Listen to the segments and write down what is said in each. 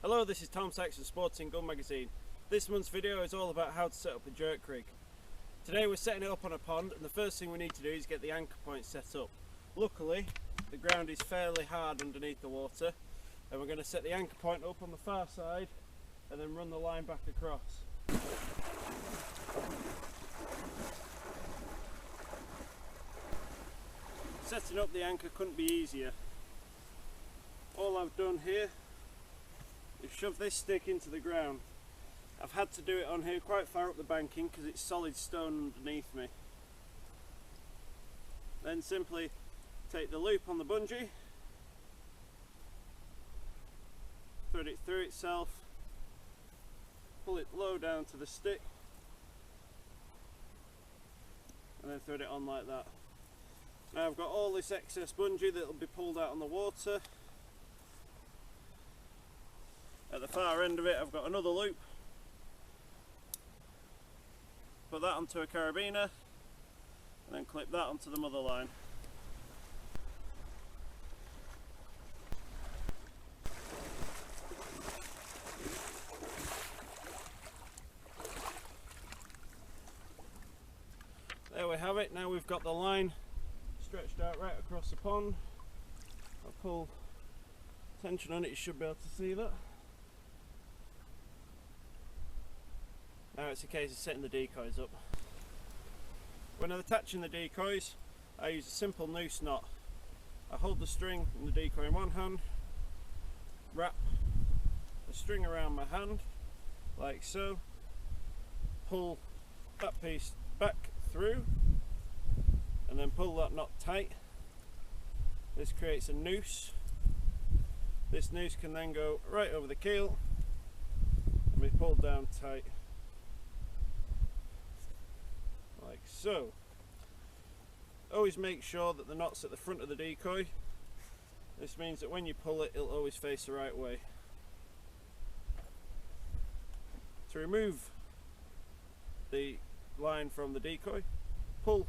Hello, this is Tom Sykes from Sporting Gun Magazine. This month's video is all about how to set up a jerk rig. Today we're setting it up on a pond, and the first thing we need to do is get the anchor point set up. Luckily, the ground is fairly hard underneath the water, and we're going to set the anchor point up on the far side and then run the line back across. Setting up the anchor couldn't be easier. All I've done here is shove this stick into the ground. I've had to do it on here quite far up the banking because it's solid stone underneath me. Then simply take the loop on the bungee, thread it through itself, pull it low down to the stick, and then thread it on like that. Now I've got all this excess bungee that will be pulled out on the water. At the far end of it I've got another loop. Put that onto a carabiner and then clip that onto the mother line. There we have it. Now we've got the line stretched out right across the pond. I'll pull tension on it, you should be able to see that. Now it's a case of setting the decoys up. When I'm attaching the decoys, I use a simple noose knot. I hold the string and the decoy in one hand, wrap the string around my hand like so, pull that piece back through and then pull that knot tight. This creates a noose. This noose can then go right over the keel and be pulled down tight like so. Always make sure that the knot's at the front of the decoy. This means that when you pull it, it'll always face the right way. To remove the line from the decoy, pull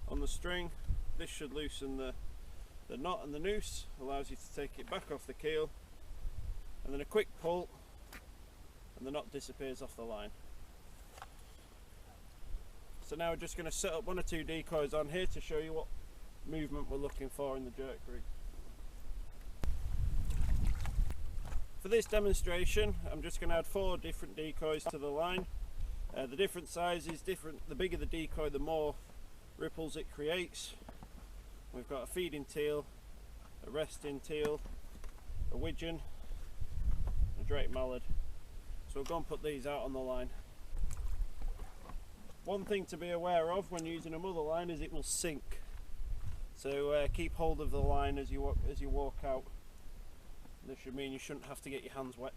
on the string. This should loosen the knot and the noose, allows you to take it back off the keel, and then a quick pull and the knot disappears off the line. So now we're just going to set up one or two decoys on here to show you what movement we're looking for in the jerk rig. For this demonstration I'm just going to add 4 different decoys to the line. The different sizes, the bigger the decoy the more ripples it creates. We've got a feeding teal, a resting teal, a widgeon, a drake mallard. So we'll go and put these out on the line. One thing to be aware of when using a mother line is it will sink. So keep hold of the line as you walk out. This should mean you shouldn't have to get your hands wet.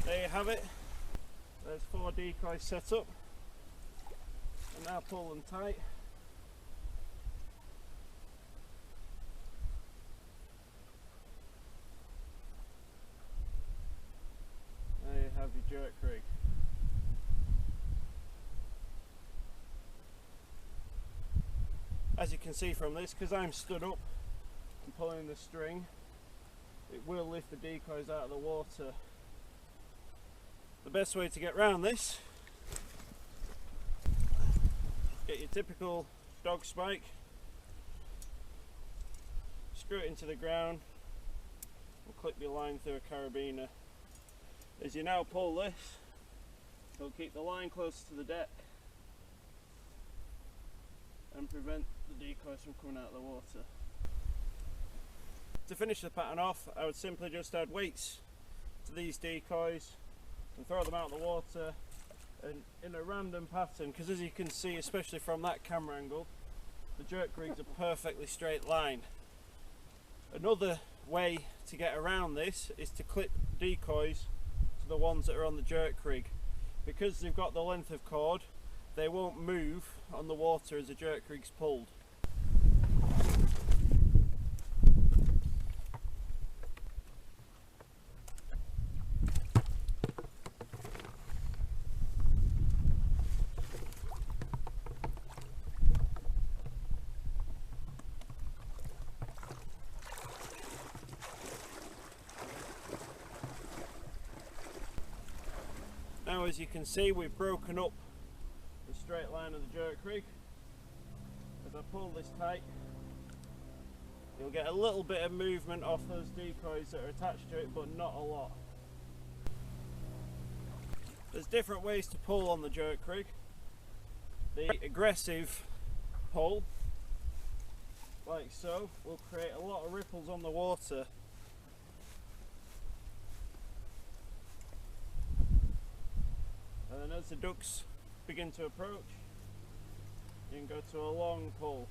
There you have it. There's 4 decoys set up, and now pull them tight. There you have your jerk rig. As you can see from this, because I'm stood up and pulling the string, it will lift the decoys out of the water. The best way to get around this, get your typical dog spike, screw it into the ground and clip your line through a carabiner. As you now pull this, it'll keep the line close to the deck and prevent the decoys from coming out of the water. To finish the pattern off, I would simply just add weights to these decoys and throw them out of the water and in a random pattern, because as you can see, especially from that camera angle, the jerk rig's a perfectly straight line. Another way to get around this is to clip decoys to the ones that are on the jerk rig. Because they've got the length of cord, they won't move on the water as the jerk rig's pulled. Now, as you can see, we've broken up the straight line of the jerk rig. As I pull this tight, you'll get a little bit of movement off those decoys that are attached to it, but not a lot. There's different ways to pull on the jerk rig. The aggressive pull, like so, will create a lot of ripples on the water. And then as the ducks begin to approach, you can go to a long pull.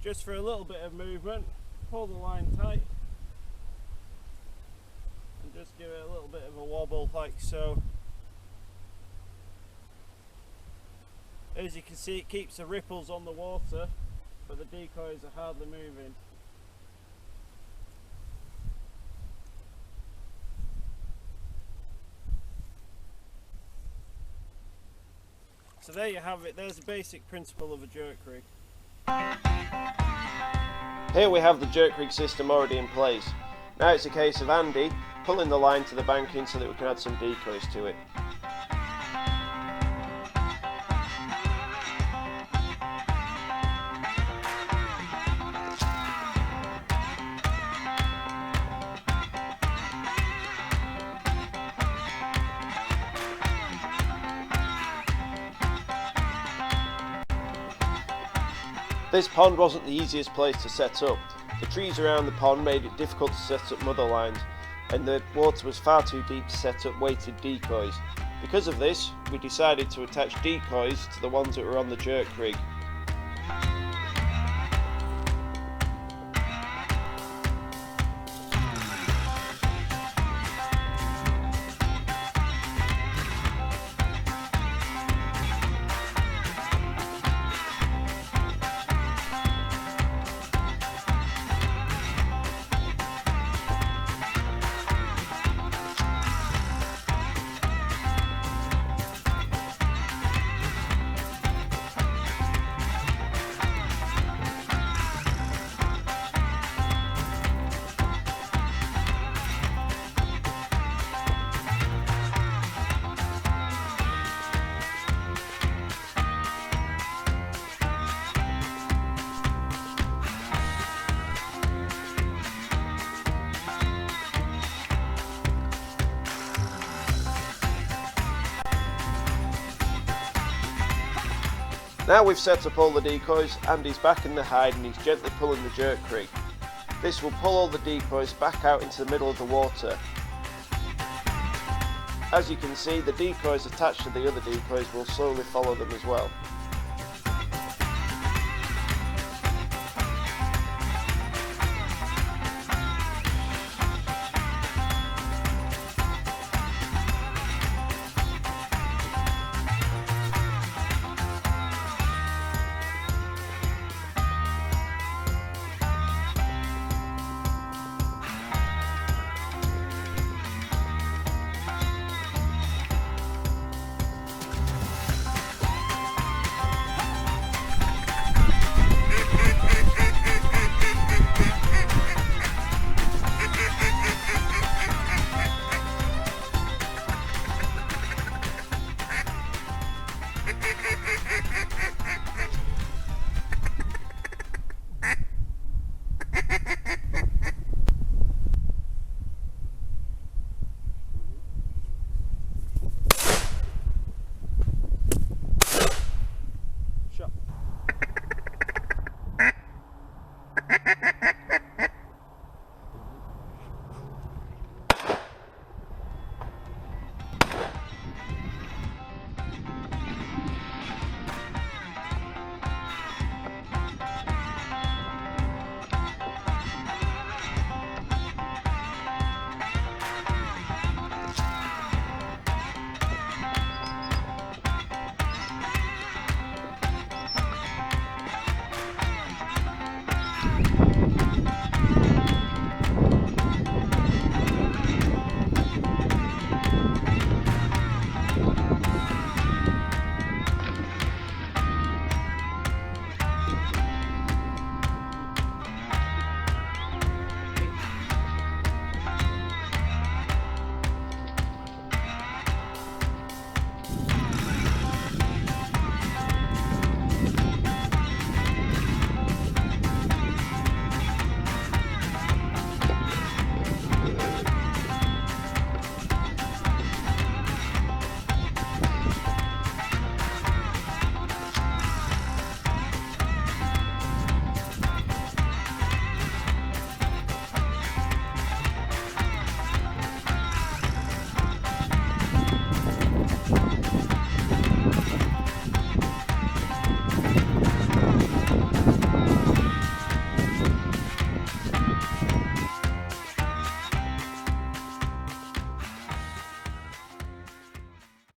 Just for a little bit of movement, pull the line tight and just give it a little bit of a wobble like so. As you can see, it keeps the ripples on the water, but the decoys are hardly moving. So there you have it, there's the basic principle of a jerk rig. Here we have the jerk rig system already in place. Now it's a case of Andy pulling the line to the banking so that we can add some decoys to it. This pond wasn't the easiest place to set up. The trees around the pond made it difficult to set up mother lines, and the water was far too deep to set up weighted decoys. Because of this, we decided to attach decoys to the ones that were on the jerk rig. Now we've set up all the decoys, Andy's back in the hide and he's gently pulling the jerk rig. This will pull all the decoys back out into the middle of the water. As you can see, the decoys attached to the other decoys will slowly follow them as well.